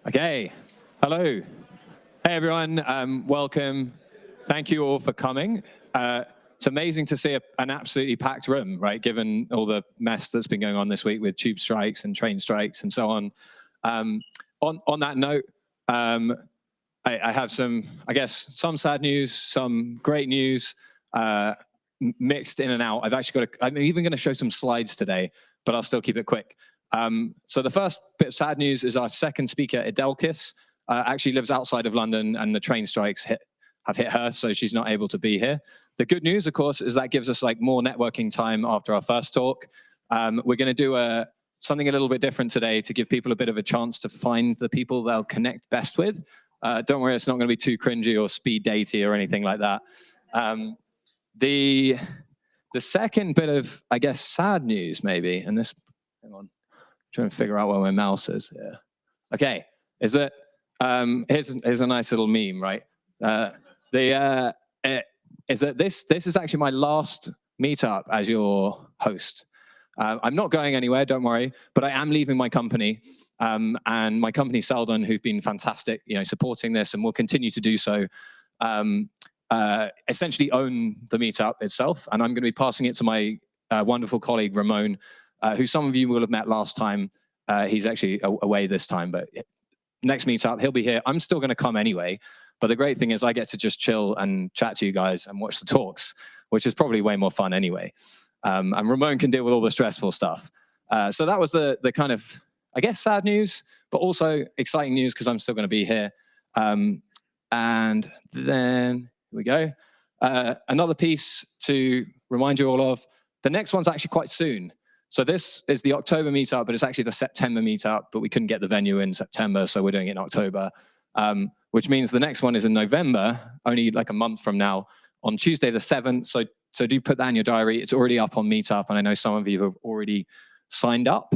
Okay, hello. Hey everyone, welcome. Thank you all for coming. It's amazing to see an absolutely packed room, right, given all the mess that's been going on this week with tube strikes and train strikes and so on. On that note, I have some, I guess, some sad news, some great news, mixed in and out. I'm even going to show some slides today, but I'll still keep it quick. So the first bit of sad news is our second speaker, Idelkis, actually lives outside of London, and the train strikes have hit her, so she's not able to be here. The good news, of course, is that gives us like more networking time after our first talk. We're going to do something a little bit different today to give people a bit of a chance to find the people they'll connect best with. Don't worry, it's not going to be too cringy or speed datey or anything like that. The second bit of, I guess, sad news maybe, and this, hang on. Trying to figure out where my mouse is. Yeah. Okay. Is that here's a nice little meme, right? Is that this is actually my last meetup as your host. I'm not going anywhere, don't worry, but I am leaving my company, and my company Seldon, who've been fantastic, supporting this, and will continue to do so. Essentially own the meetup itself, and I'm going to be passing it to my wonderful colleague Ramon, who some of you will have met last time. He's actually away this time, but next meetup, he'll be here. I'm still going to come anyway, but the great thing is I get to just chill and chat to you guys and watch the talks, which is probably way more fun anyway. And Ramon can deal with all the stressful stuff. So that was the kind of, I guess, sad news, but also exciting news because I'm still going to be here. And then, here we go. Another piece to remind you all of, the next one's actually quite soon. So this is the October meetup, but it's actually the September meetup, but we couldn't get the venue in September, so we're doing it in October, which means the next one is in November, only like a month from now, on Tuesday the 7th. So do put that in your diary. It's already up on Meetup, and I know some of you have already signed up,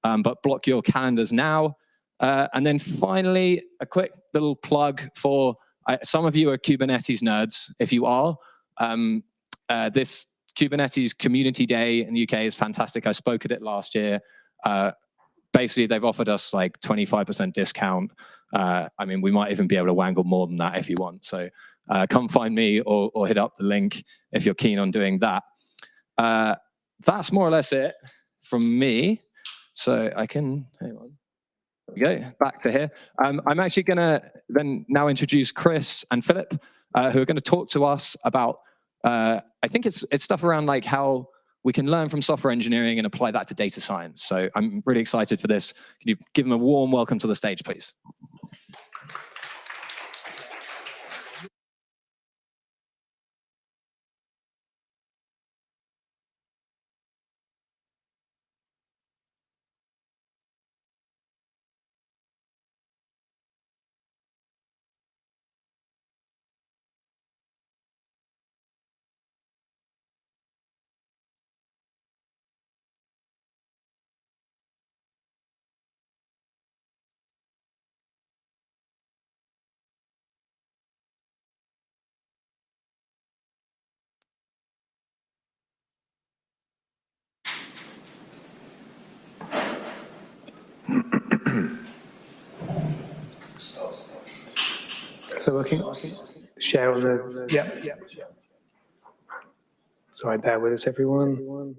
but block your calendars now. And then finally, a quick little plug for, some of you are Kubernetes nerds. If you are, this Kubernetes Community Day in the UK is fantastic. I spoke at it last year. Basically, they've offered us like 25% discount. I mean, we might even be able to wangle more than that if you want. So come find me or hit up the link if you're keen on doing that. That's more or less it from me. So I can, hang on. There we go, back to here. I'm actually going to then now introduce Chris and Phillip, who are going to talk to us about I think it's stuff around like how we can learn from software engineering and apply that to data science. So I'm really excited for this. Can you give them a warm welcome to the stage, please? So working? Share on the, yeah. Sorry, bear with us, everyone.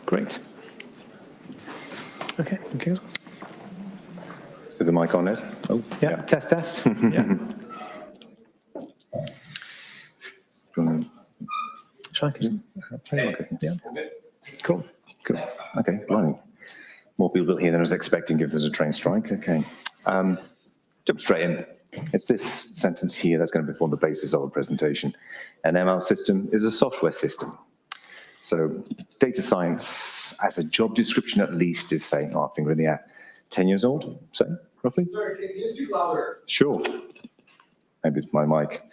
Great. Okay, okay. Is the mic on it? Oh, yeah. Test. Yeah. Shall I? Yeah. Cool. Good. Okay, blimey. More people here than I was expecting if there's a train strike. Okay. Jump straight in. It's this sentence here that's going to form the basis of the presentation. An ML system is a software system. So data science as a job description at least is saying, oh, finger in the air, 10 years old, say, roughly? Sorry, can you speak louder? Sure. Maybe it's my mic.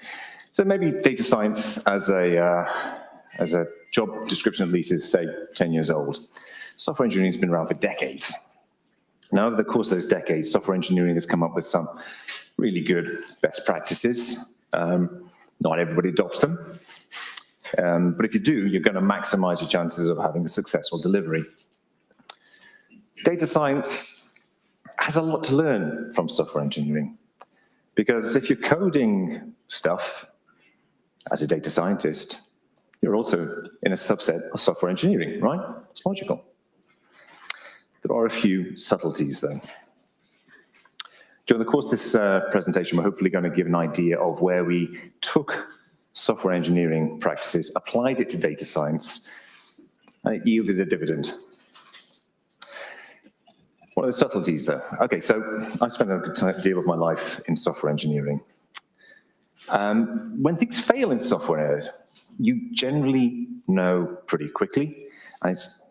So maybe data science as a job description at least is, say, 10 years old. Software engineering has been around for decades. Now, over the course of those decades, software engineering has come up with some really good best practices. Not everybody adopts them. But if you do, you're going to maximize your chances of having a successful delivery. Data science has a lot to learn from software engineering, because if you're coding stuff as a data scientist, you're also in a subset of software engineering, right? It's logical. There are a few subtleties, though. During the course of this presentation, we're hopefully going to give an idea of where we took software engineering practices, applied it to data science, and it yielded a dividend. What are the subtleties, though? Okay, so I spent a good deal of my life in software engineering. When things fail in software, you generally know pretty quickly, and it's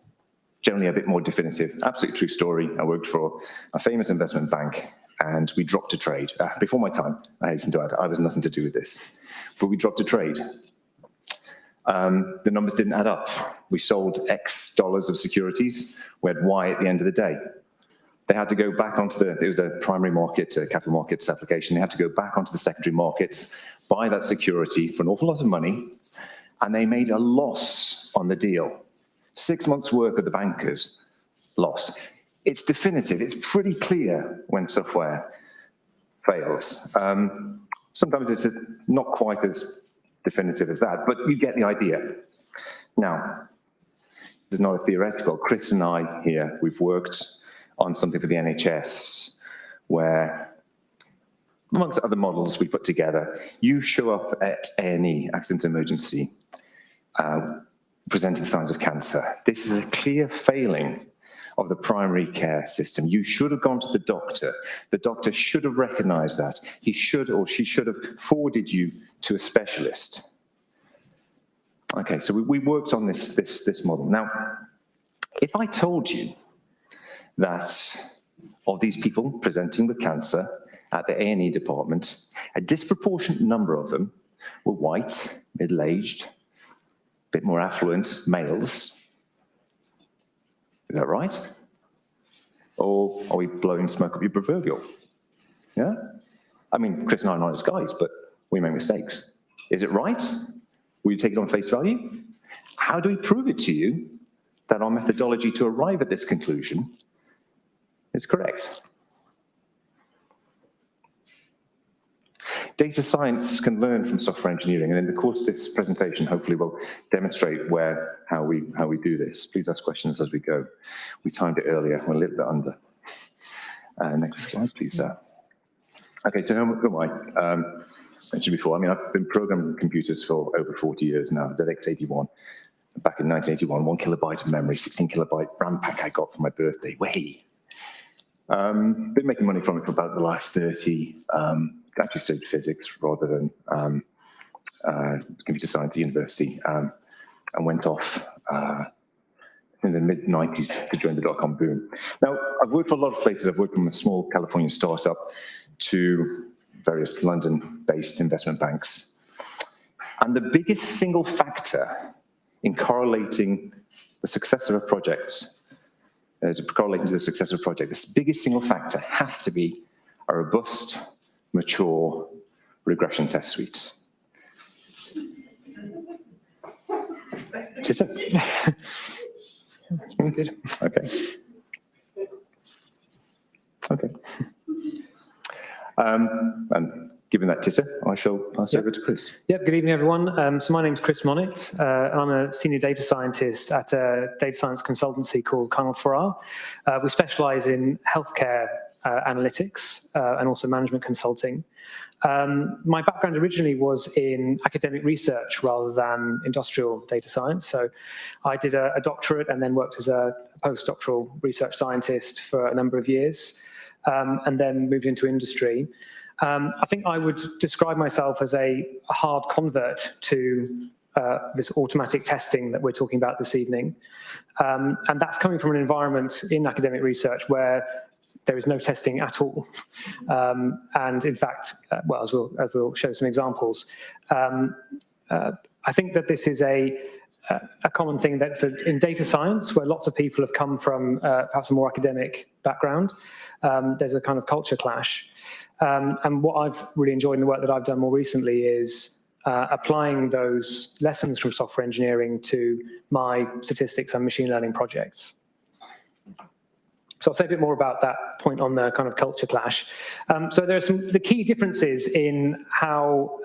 generally a bit more definitive. Absolutely true story. I worked for a famous investment bank, and we dropped a trade. Before my time, I hasten to add, I was nothing to do with this. But we dropped a trade. The numbers didn't add up. We sold X dollars of securities. We had Y at the end of the day. They had to go back onto it was a primary market, a capital markets application. They had to go back onto the secondary markets, buy that security for an awful lot of money, and they made a loss on the deal. 6 months' work of the bankers lost. It's definitive. It's pretty clear when software fails. Sometimes it's not quite as definitive as that, but you get the idea. Now, this is not a theoretical. Chris and I here, we've worked on something for the NHS where, amongst other models we put together, you show up at A&E, accident emergency, presenting signs of cancer. This is a clear failing of the primary care system. You should have gone to the doctor. The doctor should have recognized that. He should or she should have forwarded you to a specialist. Okay, so we worked on this model. Now, if I told you that of these people presenting with cancer at the A&E department, a disproportionate number of them were white, middle-aged, a bit more affluent males. Is that right? Or are we blowing smoke up your proverbial? Yeah? I mean, Chris and I are nice guys, but we make mistakes. Is it right? Will you take it on face value? How do we prove it to you that our methodology to arrive at this conclusion is correct? Data science can learn from software engineering, and in the course of this presentation, hopefully we'll demonstrate how we do this. Please ask questions as we go. We timed it earlier, we're a little bit under. Next slide, please, sir. Okay, so who am I? Mentioned before, I mean, I've been programming computers for over 40 years now, ZX81. Back in 1981, 1 kilobyte of memory, 16 kilobyte RAM pack I got for my birthday, way. Been making money from it for about the last 30. Actually studied physics rather than computer science at university, and went off in the mid-90s to join the dot-com boom. Now, I've worked for a lot of places. I've worked from a small Californian startup to various London-based investment banks. And the biggest single factor in correlating the success of a project, correlating to the success of a project, this biggest single factor has to be a robust, mature regression test suite. Titter? Good. Okay. Okay. And given that titter, I shall pass over to Chris. Yep, good evening, everyone. So my name's Chris Monit. And I'm a senior data scientist at a data science consultancy called Carnall Farrar. We specialize in healthcare analytics and also management consulting. My background originally was in academic research rather than industrial data science. So I did a doctorate and then worked as a postdoctoral research scientist for a number of years, and then moved into industry. I think I would describe myself as a hard convert to this automatic testing that we're talking about this evening. And that's coming from an environment in academic research where there is no testing at all. And in fact, well, as we'll show some examples, I think that this is a common thing that in data science, where lots of people have come from perhaps a more academic background, there's a kind of culture clash. And what I've really enjoyed in the work that I've done more recently is applying those lessons from software engineering to my statistics and machine learning projects. So I'll say a bit more about that point on the kind of culture clash. So there are the key differences in how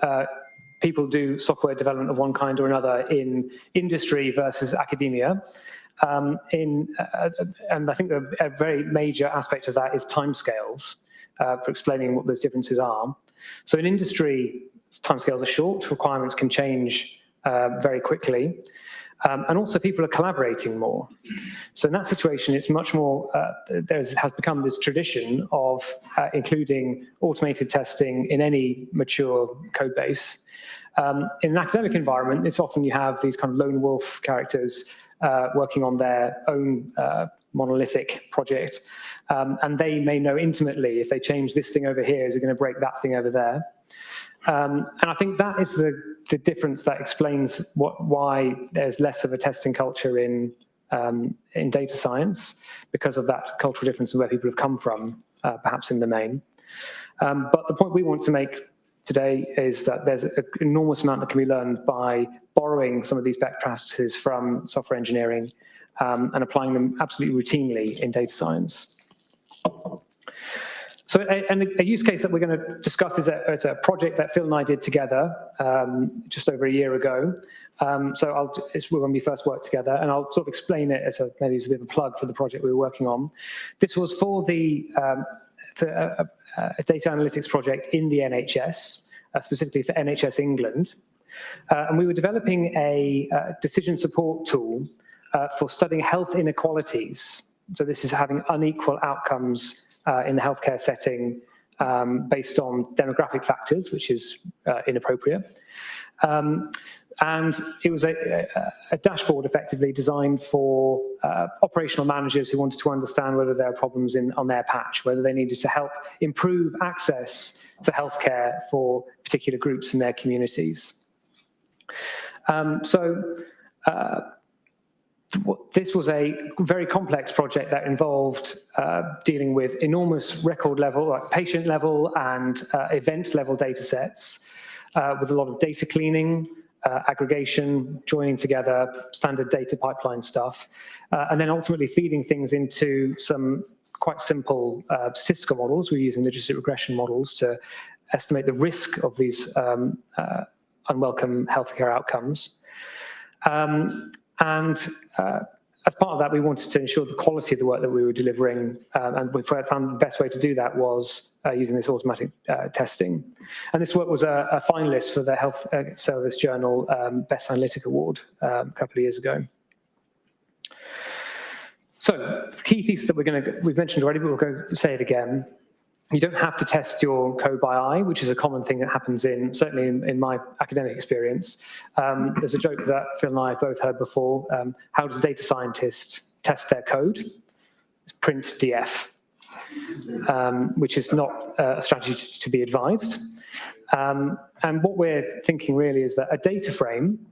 people do software development of one kind or another in industry versus academia. And I think a very major aspect of that is timescales for explaining what those differences are. So in industry, timescales are short, requirements can change very quickly, and also people are collaborating more. So in that situation, it's much more, has become this tradition of including automated testing in any mature code base. In an academic environment, it's often you have these kind of lone wolf characters working on their own monolithic project, and they may know intimately if they change this thing over here, is it going to break that thing over there? And I think that is the difference that explains why there's less of a testing culture in data science, because of that cultural difference and where people have come from, perhaps in the main. But the point we want to make today is that there's an enormous amount that can be learned by borrowing some of these best practices from software engineering and applying them absolutely routinely in data science. So a use case that we're going to discuss is a project that Phil and I did together just over a year ago. So it's when we first worked together, and I'll sort of explain it as maybe as a bit of a plug for the project we were working on. This was for a data analytics project in the NHS, specifically for NHS England. And we were developing a decision support tool for studying health inequalities. So this is having unequal outcomes in the healthcare setting based on demographic factors, which is inappropriate. And it was a dashboard effectively designed for operational managers who wanted to understand whether there are problems on their patch, whether they needed to help improve access to healthcare for particular groups in their communities. This was a very complex project that involved dealing with enormous record level, like patient level and event level data sets with a lot of data cleaning, aggregation, joining together, standard data pipeline stuff, and then ultimately feeding things into some quite simple statistical models. We're using logistic regression models to estimate the risk of these unwelcome healthcare outcomes. As part of that, we wanted to ensure the quality of the work that we were delivering, and we found the best way to do that was using this automatic testing. And this work was a finalist for the Health Service Journal Best Analytic Award a couple of years ago. So the key thesis that we've mentioned already, but we'll go say it again. You don't have to test your code by eye, which is a common thing that happens certainly in my academic experience. There's a joke that Phil and I have both heard before. How does a data scientist test their code? It's print DF, which is not a strategy to be advised. And what we're thinking really is that a data frame,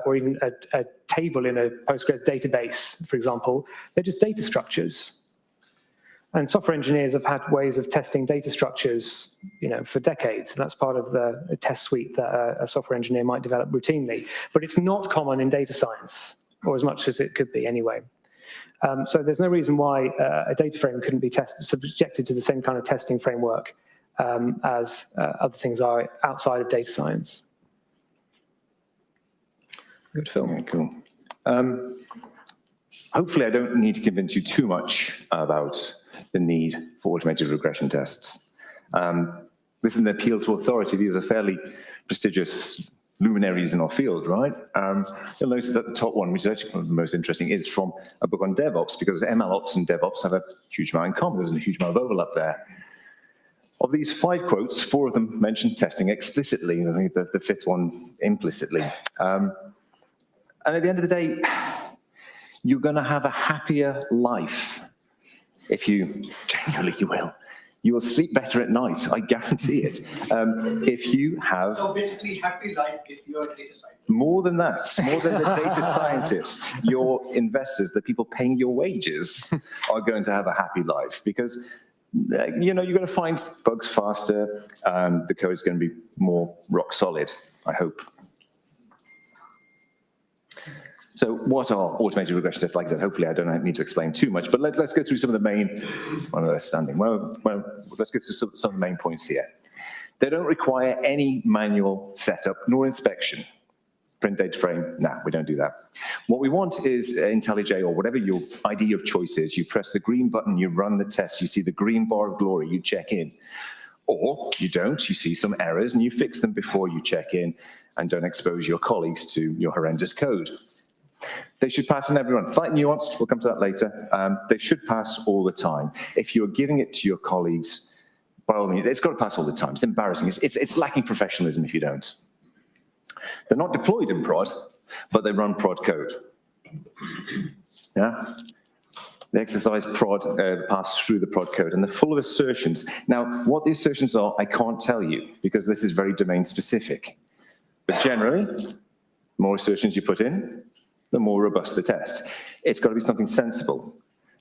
or even a table in a Postgres database, for example, they're just data structures. And software engineers have had ways of testing data structures, for decades. And that's part of the test suite that a software engineer might develop routinely. But it's not common in data science, or as much as it could be anyway. So there's no reason why a data frame couldn't be subjected to the same kind of testing framework as other things are outside of data science. Good, Phil. Yeah, cool. Hopefully I don't need to convince you too much about the need for automated regression tests. This is an appeal to authority. These are fairly prestigious luminaries in our field, right? You'll notice that the top one, which is actually one of the most interesting, is from a book on DevOps, because MLOps and DevOps have a huge amount in common. There's a huge amount of overlap there. Of these 5 quotes, 4 of them mention testing explicitly, and I think the 5th one implicitly. And at the end of the day, you're going to have a happier life if you, genuinely you will. You will sleep better at night, I guarantee it. If you have... So basically, happy life if you're a data scientist. More than that, more than the data scientists, your investors, the people paying your wages, are going to have a happy life because, you know, you're going to find bugs faster. The code is going to be more rock solid, I hope. So what are automated regression tests? Like I said, hopefully I don't need to explain too much, but let's go through some of the main, let's go through some of the main points here. They don't require any manual setup nor inspection. Print data frame, nah, we don't do that. What we want is IntelliJ or whatever your ID of choice is. You press the green button, you run the test, you see the green bar of glory, you check in. Or you don't, you see some errors and you fix them before you check in and don't expose your colleagues to your horrendous code. They should pass on everyone. Slightly nuanced, we'll come to that later. They should pass all the time. If you're giving it to your colleagues, by all means, it's got to pass all the time. It's embarrassing. It's lacking professionalism if you don't. They're not deployed in prod, but they run prod code. Yeah? They exercise prod, pass through the prod code, and they're full of assertions. Now, what the assertions are, I can't tell you, because this is very domain specific. But generally, the more assertions you put in, the more robust the test. It's got to be something sensible.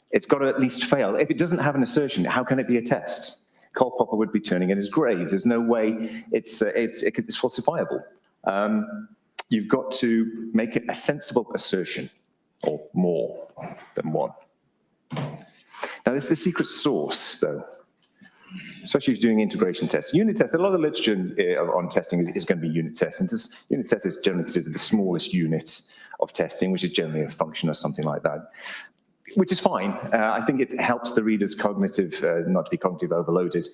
It's got to at least fail. If it doesn't have an assertion, how can it be a test? Karl Popper would be turning in his grave. There's no way it's falsifiable. You've got to make it a sensible assertion, or more than one. Now, there's the secret sauce, though, especially if you're doing integration tests. Unit tests, a lot of literature on testing is going to be unit tests, and this unit test is generally considered the smallest unit of testing, which is generally a function or something like that, which is fine. I think it helps the reader's cognitive, not to be cognitive overloaded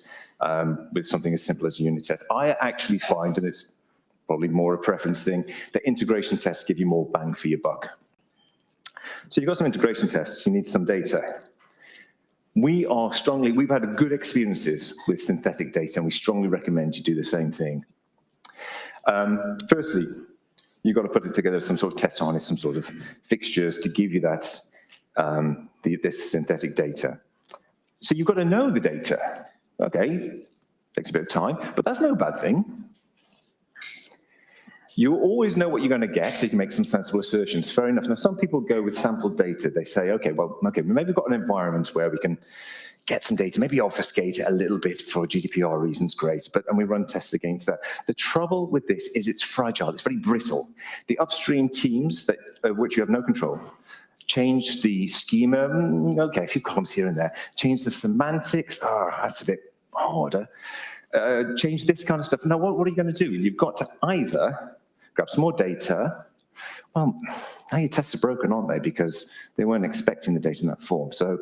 with something as simple as a unit test. I actually find, and it's probably more a preference thing, that integration tests give you more bang for your buck. So you've got some integration tests, you need some data. We've had good experiences with synthetic data, and we strongly recommend you do the same thing. Firstly, you've got to put it together some sort of test harness, some sort of fixtures to give you that this synthetic data. So you've got to know the data. Okay, takes a bit of time, but that's no bad thing. You always know what you're going to get, so you can make some sensible assertions. Fair enough. Now, some people go with sampled maybe we've got an environment where we can get some data, maybe obfuscate it a little bit for GDPR reasons, great, and we run tests against that. The trouble with this is it's fragile, it's very brittle. The upstream teams, which you have no control, change the schema, okay, a few columns here and there, change the semantics, that's a bit harder, change this kind of stuff. Now, what are you going to do? You've got to either grab some more data. Well, now your tests are broken, aren't they? Because they weren't expecting the data in that form. So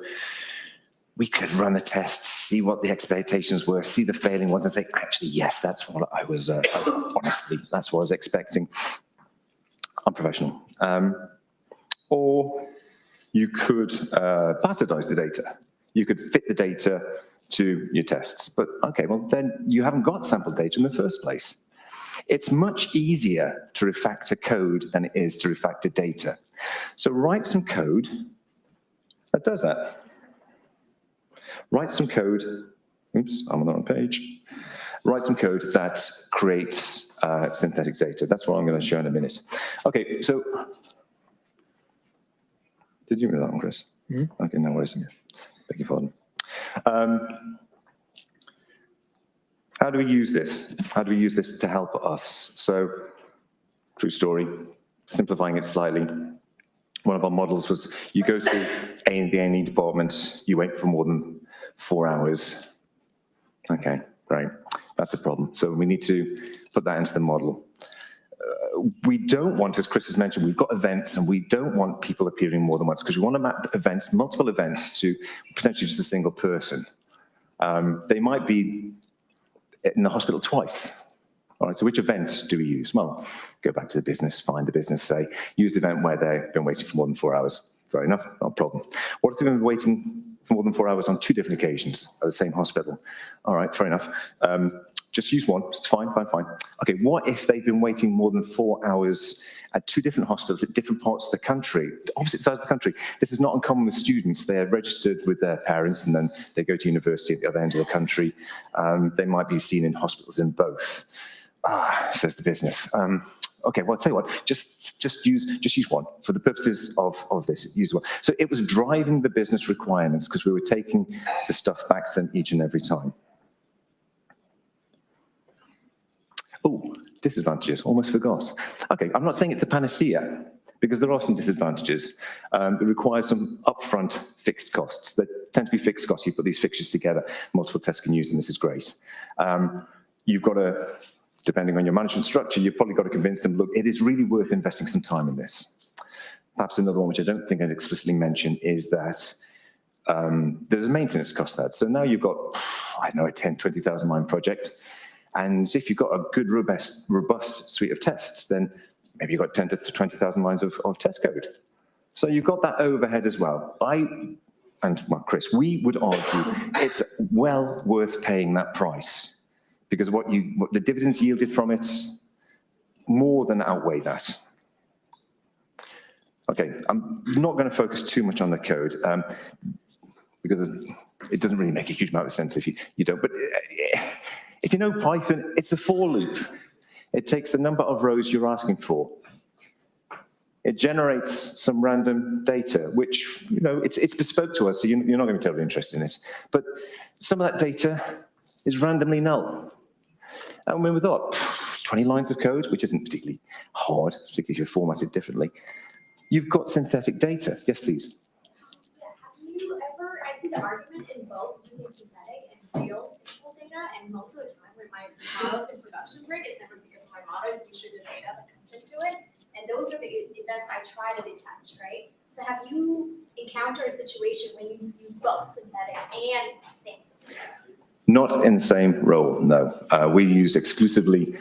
we could run the tests, see what the expectations were, see the failing ones, and say, actually, yes, that's what I was, honestly, that's what I was expecting. Unprofessional. Or you could bastardize the data. You could fit the data to your tests. But okay, well, then you haven't got sample data in the first place. It's much easier to refactor code than it is to refactor data. So write some code that does that. Write some code, oops, I'm on the wrong page. Write some code that creates synthetic data. That's what I'm going to show in a minute. Okay, so, did you read that one, Chris? Mm-hmm. Okay, no worries. Beg your pardon. How do we use this? How do we use this to help us? So, true story, simplifying it slightly. One of our models was you go to the A&E department, you wait for more than 4 hours. Okay, great. That's a problem. So we need to put that into the model. We don't want, as Chris has mentioned, we've got events and we don't want people appearing more than once because we want to map events, multiple events to potentially just a single person. They might be in the hospital twice. All right, so which event do we use? Well, go back to the business, find the business, say, use the event where they've been waiting for more than 4 hours. Fair enough, not a problem. What if they've been waiting for more than 4 hours on 2 different occasions at the same hospital. All right, fair enough. Just use one, it's fine. Okay, what if they've been waiting more than 4 hours at 2 different hospitals at different parts of the country, opposite sides of the country? This is not uncommon with students. They are registered with their parents and then they go to university at the other end of the country. They might be seen in hospitals in both. Says the business. Okay, well, I'll tell you what, just use one. For the purposes of this, use one. So it was driving the business requirements because we were taking the stuff back to them each and every time. Oh, disadvantages, almost forgot. Okay, I'm not saying it's a panacea, because there are some disadvantages. It requires some upfront fixed costs. There tend to be fixed costs. You put these fixtures together, multiple tests can use them, this is great. You've got to, depending on your management structure, you've probably got to convince them, look, it is really worth investing some time in this. Perhaps another one, which I don't think I'd explicitly mention, is that there's a maintenance cost there. So now you've got, I don't know, a 10, 20,000 line project. And if you've got a good, robust suite of tests, then maybe you've got 10 to 20,000 lines of test code. So you've got that overhead as well. Well, Chris, we would argue it's well worth paying that price because what the dividends yielded from it more than outweigh that. Okay, I'm not going to focus too much on the code because it doesn't really make a huge amount of sense if you don't. But if you know Python, it's a for loop. It takes the number of rows you're asking for. It generates some random data, which, it's bespoke to us, so you're not going to be terribly interested in it. But some of that data is randomly null. And when we thought, 20 lines of code, which isn't particularly hard, particularly if you're formatted differently, you've got synthetic data. Yes, please. Yeah, have you ever, I see the argument in both using synthetic and real SQL data, and most of the time when my models in production break, it's never because my model is usually the data that comes into it. And those are the events I try to detect, right? So have you encountered a situation when you use both synthetic and sample? Not in the same role, no. We use exclusively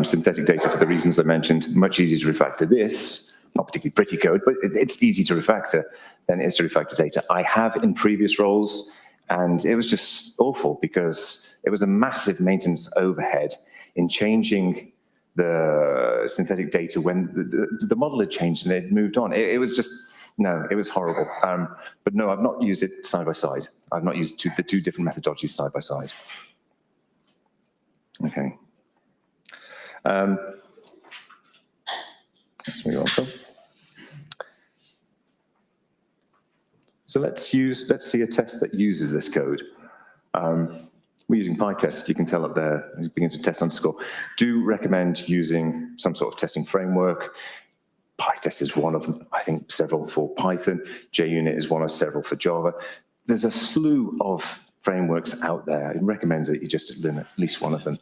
synthetic data for the reasons I mentioned. Much easier to refactor this, not particularly pretty code, but it's easy to refactor than it is to refactor data. I have in previous roles, and it was just awful because it was a massive maintenance overhead in changing the synthetic data when the model had changed and it moved on. It was just, no, it was horrible. But no, I've not used it side by side. I've not used the 2 different methodologies side by side. Okay. Let's move on. So let's see a test that uses this code. We're using PyTest, you can tell up there, it begins with test underscore. Do recommend using some sort of testing framework. PyTest is one of them, I think several for Python. JUnit is one of several for Java. There's a slew of frameworks out there. I recommend that you just learn at least one of them.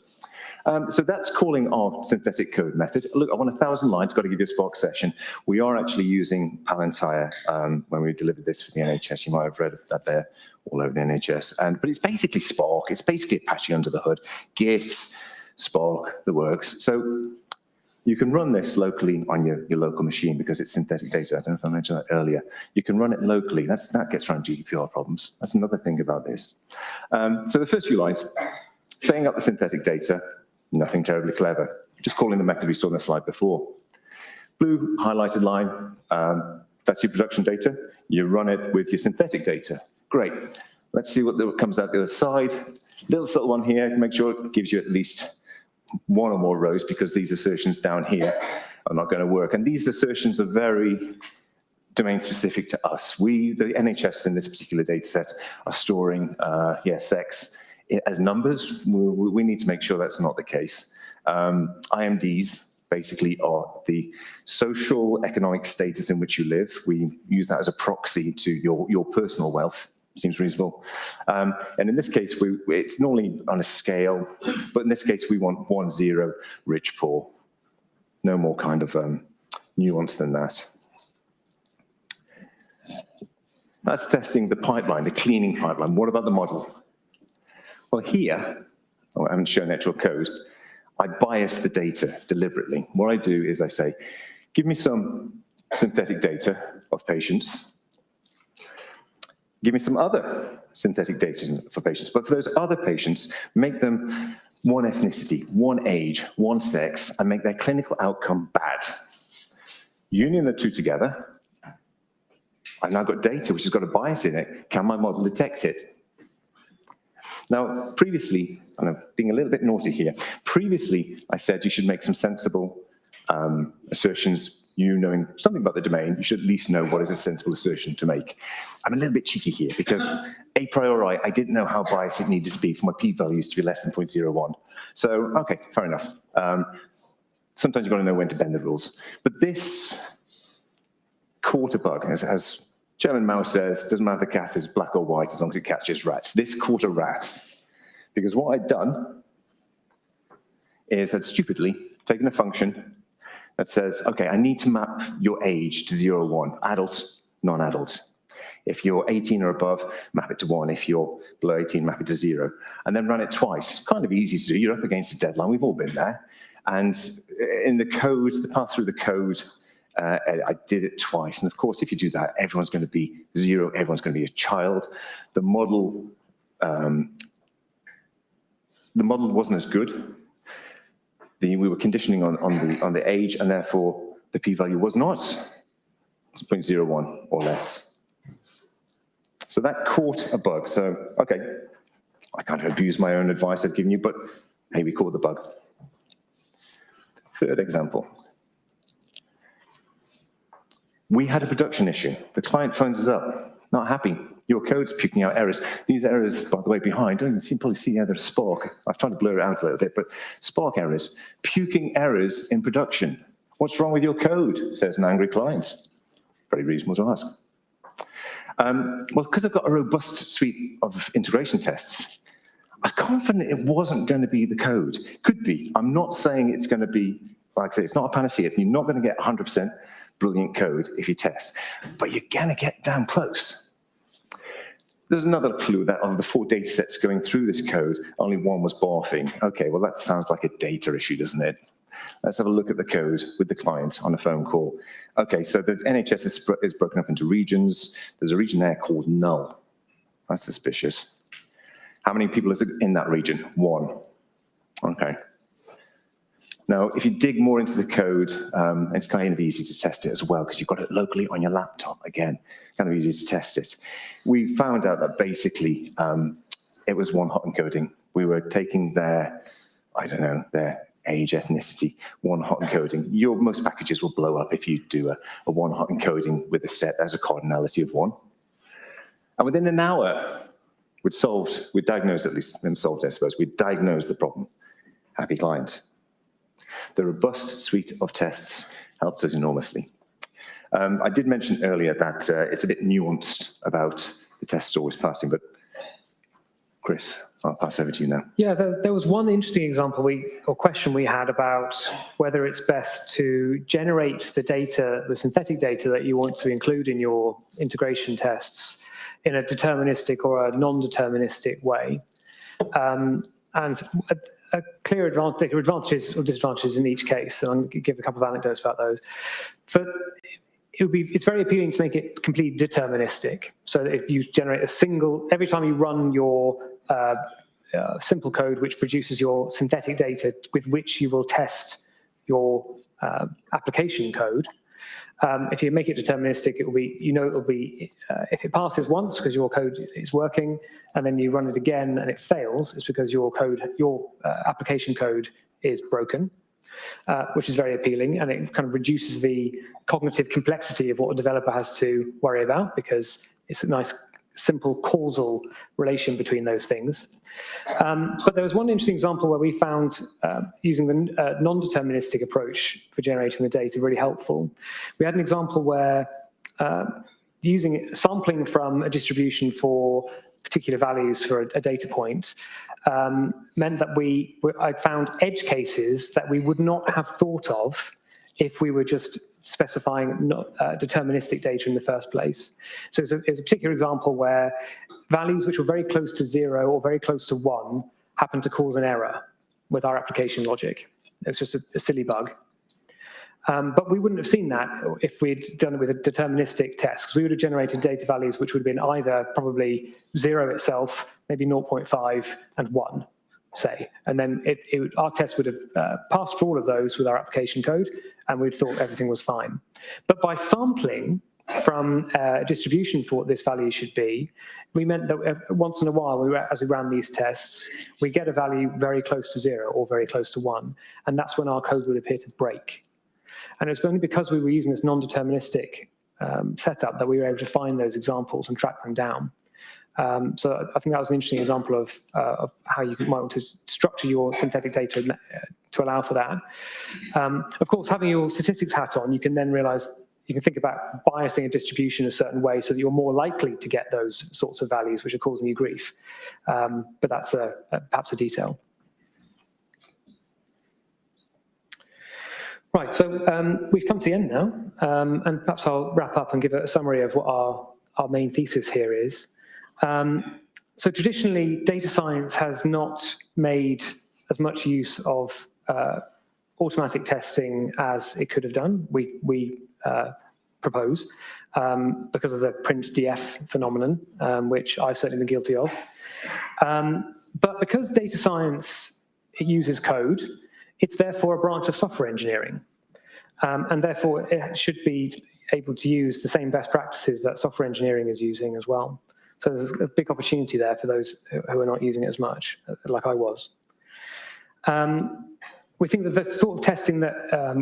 So that's calling our synthetic code method. Look, I want 1,000 lines, got to give you a Spark session. We are actually using Palantir when we delivered this for the NHS. You might have read that there all over the NHS. But it's basically Spark. It's basically Apache under the hood. Git, Spark, the works. So you can run this locally on your local machine because it's synthetic data. I don't know if I mentioned that earlier. You can run it locally. That gets around GDPR problems. That's another thing about this. So the first few lines, setting up the synthetic data, nothing terribly clever. Just calling the method we saw on the slide before. Blue highlighted line, that's your production data. You run it with your synthetic data. Great. Let's see what comes out the other side. Little subtle one here, make sure it gives you at least 1 or more rows because these assertions down here are not going to work. And these assertions are very domain specific to us. The NHS in this particular data set are storing sex as numbers. We need to make sure that's not the case. IMDs basically are the social economic status in which you live. We use that as a proxy to your personal wealth. Seems reasonable. And in this case, it's normally on a scale, but in this case, we want 1, 0, rich, poor. No more kind of nuance than that. That's testing the pipeline, the cleaning pipeline. What about the model? Well, here, I haven't shown actual code. I bias the data deliberately. What I do is I say, give me some synthetic data of patients. Give me some other synthetic data for patients. But for those other patients, make them one ethnicity, one age, one sex, and make their clinical outcome bad. Union the two together, I've now got data which has got a bias in it. Can my model detect it? Now, previously, and I'm being a little bit naughty here, previously I said you should make some sensible assertions. You knowing something about the domain, you should at least know what is a sensible assertion to make. I'm a little bit cheeky here because a priori, I didn't know how biased it needed to be for my p-values to be less than 0.01. So, okay, fair enough. Sometimes you've got to know when to bend the rules. But this quarter bug, as German mouse says, doesn't matter if the cat is black or white as long as it catches rats. This quarter rat, because what I'd done is I'd stupidly taken a function that says, okay, I need to map your age to 0 or 1, adult, non-adult. If you're 18 or above, map it to 1. If you're below 18, map it to 0. And then run it twice. Kind of easy to do. You're up against a deadline. We've all been there. And in the code, the path through the code, I did it twice. And of course, if you do that, everyone's going to be 0. Everyone's going to be a child. The model wasn't as good. We were conditioning on the age, and therefore the p-value was not 0.01 or less. So that caught a bug. So, okay, I can't abuse my own advice I've given you, but hey, we caught the bug. Third example. We had a production issue. The client phones us up, not happy. Your code's puking out errors. These errors, by the way, behind, don't even probably see how they're Spark. I've tried to blur it out a little bit, but Spark errors, puking errors in production. What's wrong with your code, says an angry client. Very reasonable to ask. Well, because I've got a robust suite of integration tests, I'm confident it wasn't going to be the code. Could be. I'm not saying it's going to be, like I say, it's not a panacea. You're not going to get 100% brilliant code if you test, but you're going to get damn close. There's another clue that of the 4 data sets going through this code, only 1 was barfing. Okay, well, that sounds like a data issue, doesn't it? Let's have a look at the code with the client on a phone call. Okay, so the NHS is broken up into regions. There's a region there called null. That's suspicious. How many people is in that region? 1. Okay. Now, if you dig more into the code, it's kind of easy to test it as well because you've got it locally on your laptop. Again, kind of easy to test it. We found out that basically it was 1 hot encoding. We were taking their, I don't know, their age, ethnicity, 1 hot encoding. Most packages will blow up if you do a 1 hot encoding with a set as a cardinality of 1. And within an hour, we'd diagnosed, at least solved, I suppose, we'd diagnosed the problem. Happy client. The robust suite of tests helped us enormously. I did mention earlier that it's a bit nuanced about the tests always passing, but Chris, I'll pass over to you now. Yeah, there was one interesting example or question we had about whether it's best to generate the data, the synthetic data that you want to include in your integration tests in a deterministic or a non-deterministic way. And a clear advantages or disadvantages in each case, and I'll give a couple of anecdotes about those. But it's very appealing to make it completely deterministic. So that if you generate every time you run your simple code which produces your synthetic data with which you will test your application code, if you make it deterministic, it will be, if it passes once because your code is working, and then you run it again and it fails, it's because your application code is broken, which is very appealing, and it kind of reduces the cognitive complexity of what a developer has to worry about because it's a nice, simple causal relation between those things. But there was one interesting example where we found using the non-deterministic approach for generating the data really helpful. We had an example where sampling from a distribution for particular values for a data point meant that I found edge cases that we would not have thought of if we were just specifying deterministic data in the first place. So it was a particular example where values which were very close to 0 or very close to 1 happened to cause an error with our application logic. It's just a silly bug. But we wouldn't have seen that if we'd done it with a deterministic test, because we would have generated data values which would have been either probably 0 itself, maybe 0.5 and 1, say. And then our test would have passed through all of those with our application code, and we'd thought everything was fine. But by sampling from a distribution for what this value should be, we meant that once in a while, as we ran these tests, we get a value very close to 0 or very close to 1, and that's when our code would appear to break. And it was only because we were using this non-deterministic setup that we were able to find those examples and track them down. So I think that was an interesting example of how you might want to structure your synthetic data to allow for that. Of course, having your statistics hat on, you can then realize, you can think about biasing a distribution a certain way so that you're more likely to get those sorts of values which are causing you grief. But that's perhaps a detail. Right, so we've come to the end now, and perhaps I'll wrap up and give a summary of what our main thesis here is. So traditionally, data science has not made as much use of automatic testing as it could have done, we propose, because of the printdf phenomenon, which I've certainly been guilty of. But because data science uses code, it's therefore a branch of software engineering. And therefore, it should be able to use the same best practices that software engineering is using as well. So there's a big opportunity there for those who are not using it as much, like I was. We think that the sort of testing that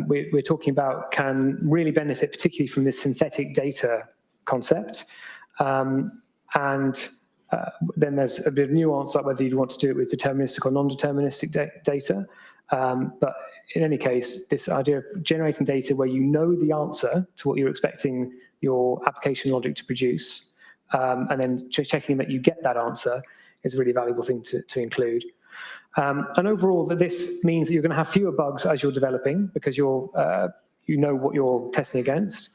we're talking about can really benefit, particularly from this synthetic data concept. Then there's a bit of nuance about whether you want to do it with deterministic or non-deterministic data. But in any case, this idea of generating data where you know the answer to what you're expecting your application logic to produce, and then checking that you get that answer is a really valuable thing to include. And overall, this means that you're going to have fewer bugs as you're developing, because you know what you're testing against.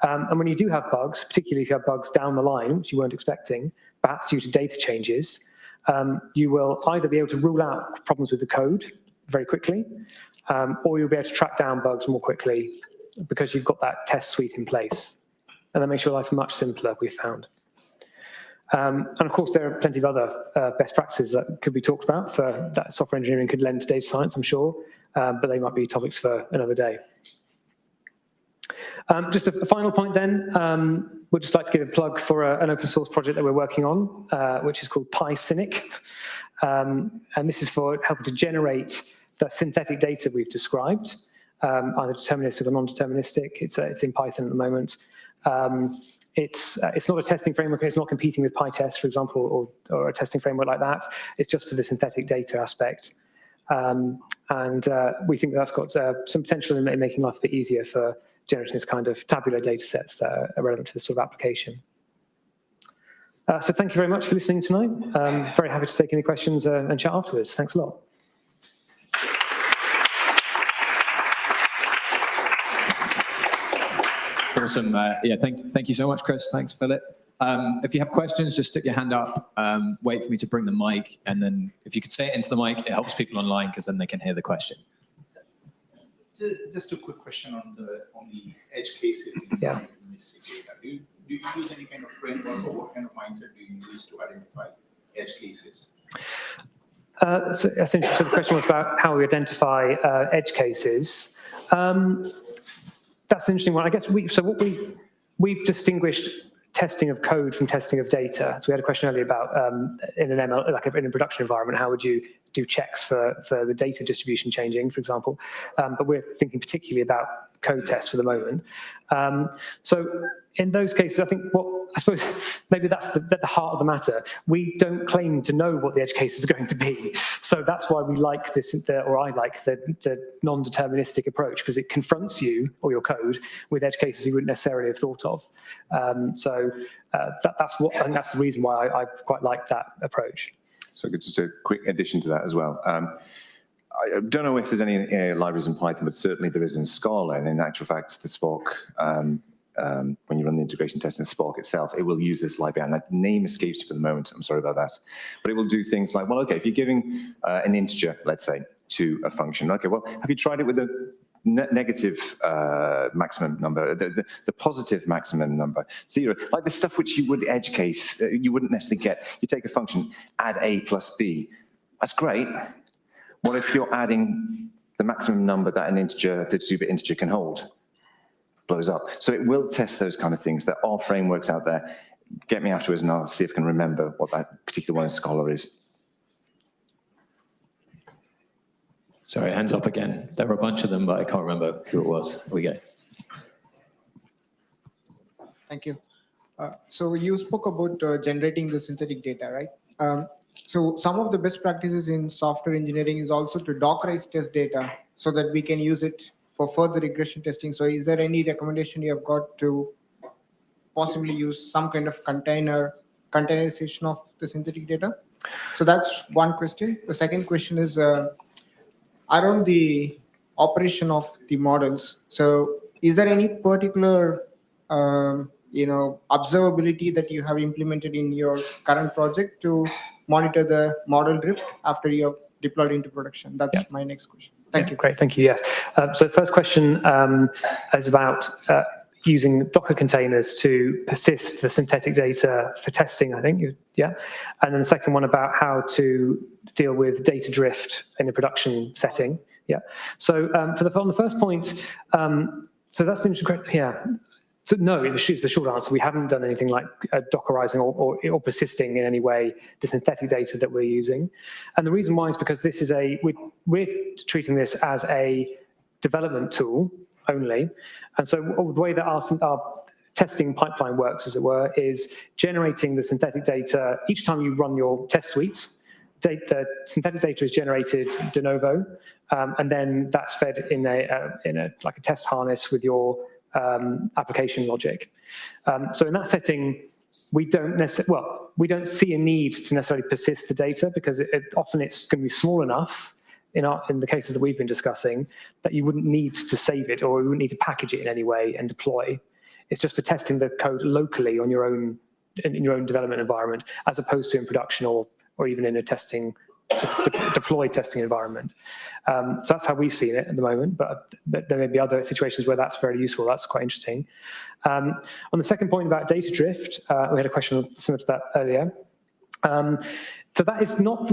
And when you do have bugs, particularly if you have bugs down the line, which you weren't expecting, perhaps due to data changes, you will either be able to rule out problems with the code very quickly, or you'll be able to track down bugs more quickly because you've got that test suite in place. And that makes your life much simpler, we've found. And of course, there are plenty of other best practices that could be talked about for that software engineering could lend to data science, I'm sure, but they might be topics for another day. Just a final point then, we'd just like to give a plug for an open source project that we're working on, which is called PyCynic. And this is for helping to generate the synthetic data we've described, either deterministic or non-deterministic. It's in Python at the moment. It's not a testing framework. It's not competing with PyTest, for example, or a testing framework like that. It's just for the synthetic data aspect. And we think that's got some potential in making life a bit easier for generating this kind of tabular data sets that are relevant to this sort of application. So thank you very much for listening tonight. Very happy to take any questions and chat afterwards. Thanks a lot. Awesome. Yeah, thank you so much, Chris. Thanks, Philip. If you have questions, just stick your hand up, wait for me to bring the mic, and then if you could say it into the mic, it helps people online because then they can hear the question. Just a quick question on the edge cases. Yeah. Do you use any kind of framework, or what kind of mindset do you use to identify edge cases? So essentially, so the question was about how we identify edge cases. That's an interesting one. I guess we've distinguished testing of code from testing of data. So we had a question earlier about in an ML, like in a production environment, how would you do checks for the data distribution changing, for example? But we're thinking particularly about code tests for the moment. So in those cases, I think I suppose maybe that's the heart of the matter. We don't claim to know what the edge case is going to be. So that's why we like this, or I like the non-deterministic approach, because it confronts you or your code with edge cases you wouldn't necessarily have thought of. That's the reason why I quite like that approach. So just a quick addition to that as well. I don't know if there's any libraries in Python, but certainly there is in Scala. And in actual fact, the Spark, when you run the integration test in Spark itself, it will use this library. And that name escapes me for the moment. I'm sorry about that. But it will do things like, well, okay, if you're giving an integer, let's say, to a function, okay, well, have you tried it with negative maximum number, the positive maximum number, 0. Like the stuff which you would edge case, you wouldn't necessarily get. You take a function, add a plus b. That's great. What if you're adding the maximum number that an integer, 32-bit integer can hold? Blows up. So it will test those kind of things. There are frameworks out there. Get me afterwards and I'll see if I can remember what that particular one in Scholar is. Sorry, hands up again. There were a bunch of them, but I can't remember who it was. Here we go. Thank you. So you spoke about generating the synthetic data, right? So some of the best practices in software engineering is also to Dockerize test data so that we can use it for further regression testing. So is there any recommendation you have got to possibly use some kind of containerization of the synthetic data? So that's one question. The second question is around the operation of the models. So is there any particular observability that you have implemented in your current project to monitor the model drift after you have deployed into production? That's my next question. Thank you. Great, thank you, yes. So the first question is about using Docker containers to persist the synthetic data for testing, I think, yeah. And then the second one about how to deal with data drift in a production setting, yeah. So on the first point, so that's interesting, yeah. So no, it's the short answer. We haven't done anything like Dockerizing or persisting in any way the synthetic data that we're using. And the reason why is because this is we're treating this as a development tool only. And so the way that our testing pipeline works, as it were, is generating the synthetic data. Each time you run your test suite, the synthetic data is generated de novo, and then that's fed in a test harness with your application logic. So in that setting, we don't see a need to necessarily persist the data because often it's going to be small enough in the cases that we've been discussing that you wouldn't need to save it or you wouldn't need to package it in any way and deploy. It's just for testing the code locally on in your own development environment, as opposed to in production or even in a deployed testing environment. So that's how we've seen it at the moment, but there may be other situations where that's very useful. That's quite interesting. On the second point about data drift, we had a question similar to that earlier. So that's not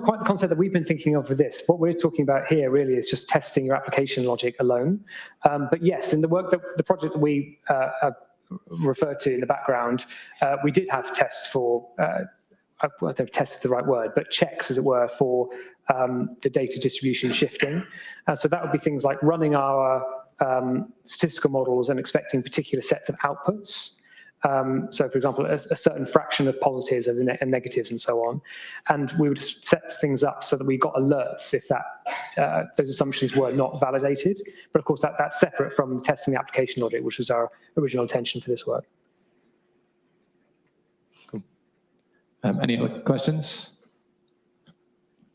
quite the concept that we've been thinking of for this. What we're talking about here really is just testing your application logic alone. But yes, in the project that we referred to in the background, we did have tests for, I don't know if test is the right word, but checks, as it were, for the data distribution shifting. So that would be things like running our statistical models and expecting particular sets of outputs. So, for example, a certain fraction of positives and negatives and so on. And we would set things up so that we got alerts if those assumptions were not validated. But of course, that's separate from testing the application logic, which was our original intention for this work. Cool. Any other questions?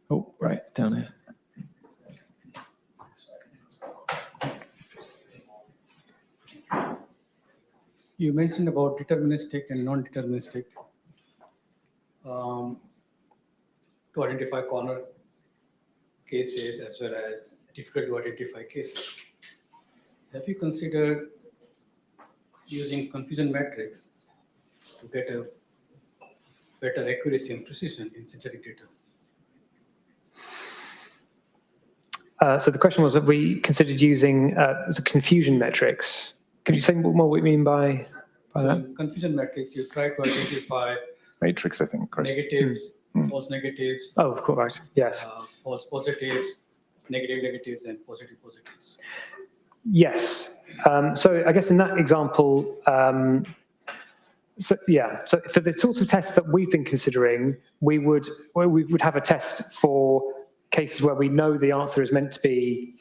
Oh, right, down here. You mentioned about deterministic and non-deterministic to identify corner cases as well as difficult to identify cases. Have you considered using confusion metrics to get a better accuracy and precision in synthetic data? So the question was, have we considered using confusion metrics? Could you say more what you mean by that? In confusion metrics, you try to identify Matrix, I think, Chris. negatives, false negatives. Oh, of course, right. Yes. False positives, negative negatives, and positive positives. Yes. So I guess in that example, so for the sorts of tests that we've been considering, we would have a test for cases where we know the answer is meant to be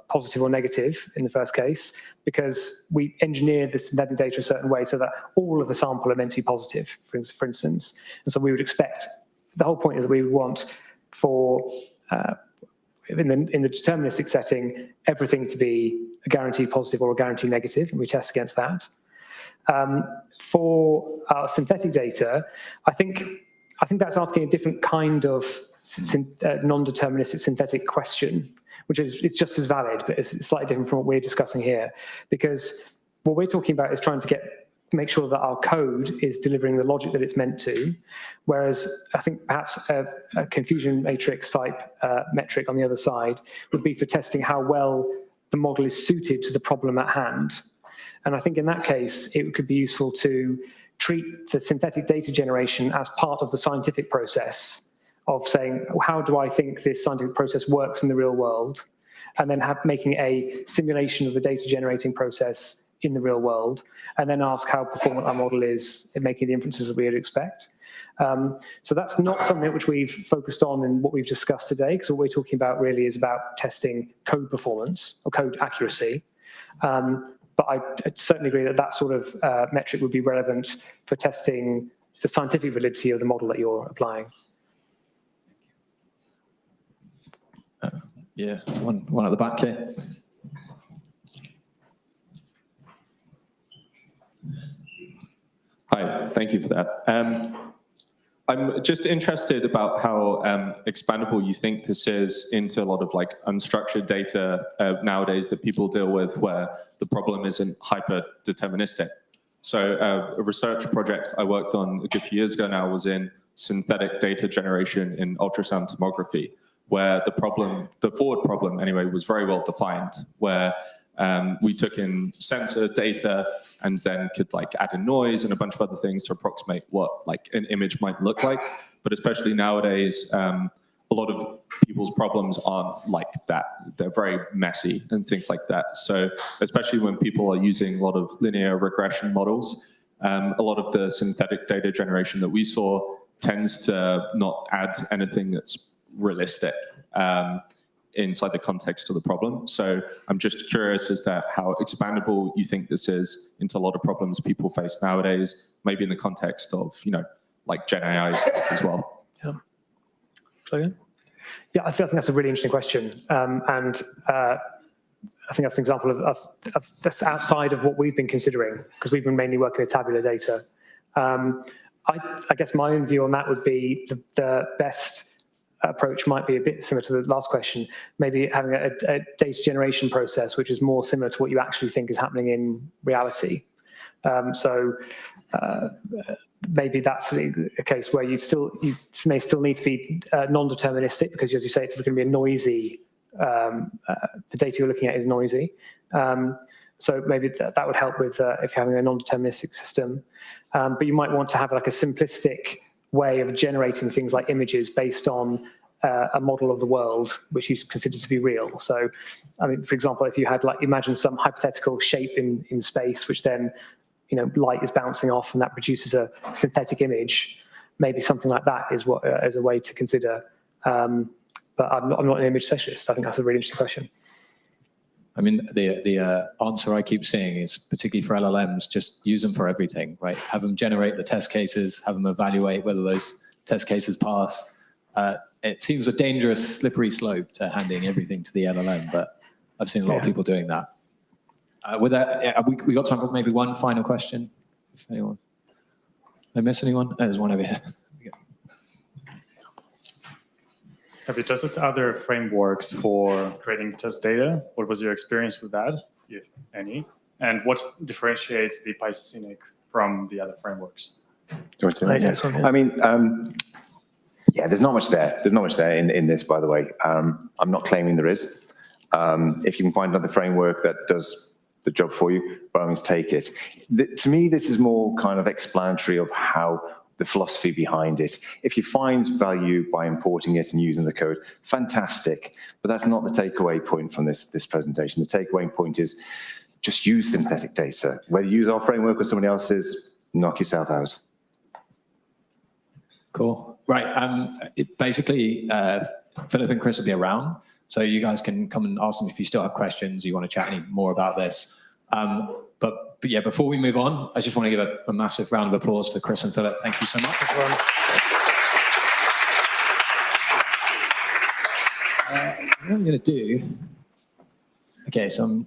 positive or negative in the first case, because we engineer the synthetic data a certain way so that all of the sample are meant to be positive, for instance. And so we would expect, the whole point is that we would want for, in the deterministic setting, everything to be a guaranteed positive or a guaranteed negative, and we test against that. For our synthetic data, I think that's asking a different kind of non-deterministic synthetic question, which is it's just as valid, but it's slightly different from what we're discussing here, because what we're talking about is trying to make sure that our code is delivering the logic that it's meant to, whereas I think perhaps a confusion matrix type metric on the other side would be for testing how well the model is suited to the problem at hand. And I think in that case, it could be useful to treat the synthetic data generation as part of the scientific process of saying, how do I think this scientific process works in the real world? And then making a simulation of the data generating process in the real world, and then ask how performant our model is in making the inferences that we would expect. So that's not something which we've focused on in what we've discussed today, because what we're talking about really is about testing code performance or code accuracy. But I certainly agree that that sort of metric would be relevant for testing the scientific validity of the model that you're applying. Yeah, one at the back here. Hi, thank you for that. I'm just interested about how expandable you think this is into a lot of like unstructured data nowadays that people deal with, where the problem isn't hyper-deterministic. So a research project I worked on a good few years ago now was in synthetic data generation in ultrasound tomography, where the forward problem anyway was very well defined, where we took in sensor data and then could like add in noise and a bunch of other things to approximate what like an image might look like. But especially nowadays, a lot of people's problems aren't like that. They're very messy and things like that. So especially when people are using a lot of linear regression models, a lot of the synthetic data generation that we saw tends to not add anything that's realistic inside the context of the problem. So I'm just curious as to how expandable you think this is into a lot of problems people face nowadays, maybe in the context of, like Gen AI stuff as well. Yeah. Yeah, I think that's a really interesting question. And I think that's an example of that's outside of what we've been considering, because we've been mainly working with tabular data. I guess my own view on that would be the best approach might be a bit similar to the last question, maybe having a data generation process which is more similar to what you actually think is happening in reality. Maybe that's a case where you may still need to be non-deterministic, because as you say, it's going to be a noisy, the data you're looking at is noisy. So maybe that would help with if you're having a non-deterministic system. But you might want to have like a simplistic way of generating things like images based on a model of the world which you consider to be real. So, I mean, for example, if you had imagine some hypothetical shape in space, which then, light is bouncing off and that produces a synthetic image, maybe something like that is as a way to consider. But I'm not an image specialist. I think that's a really interesting question. I mean, the answer I keep seeing is, particularly for LLMs, just use them for everything, right? Have them generate the test cases, have them evaluate whether those test cases pass. It seems a dangerous, slippery slope to handing everything to the LLM, but I've seen a lot of people doing that. With that, we got time for maybe one final question, if anyone. Did I miss anyone? Oh, there's one over here. Have you tested other frameworks for creating test data? What was your experience with that, if any? And what differentiates the PyScenic from the other frameworks? I mean, yeah, there's not much there. There's not much there in this, by the way. I'm not claiming there is. If you can find another framework that does the job for you, by all means, take it. To me, this is more kind of explanatory of how the philosophy behind it. If you find value by importing it and using the code, fantastic. But that's not the takeaway point from this presentation. The takeaway point is just use synthetic data. Whether you use our framework or somebody else's, knock yourself out. Cool. Right. Basically, Phillip and Chris will be around, so you guys can come and ask them if you still have questions, you want to chat any more about this. But yeah, before we move on, I just want to give a massive round of applause for Chris and Phillip. Thank you so much. What I'm going to do, okay, so I'm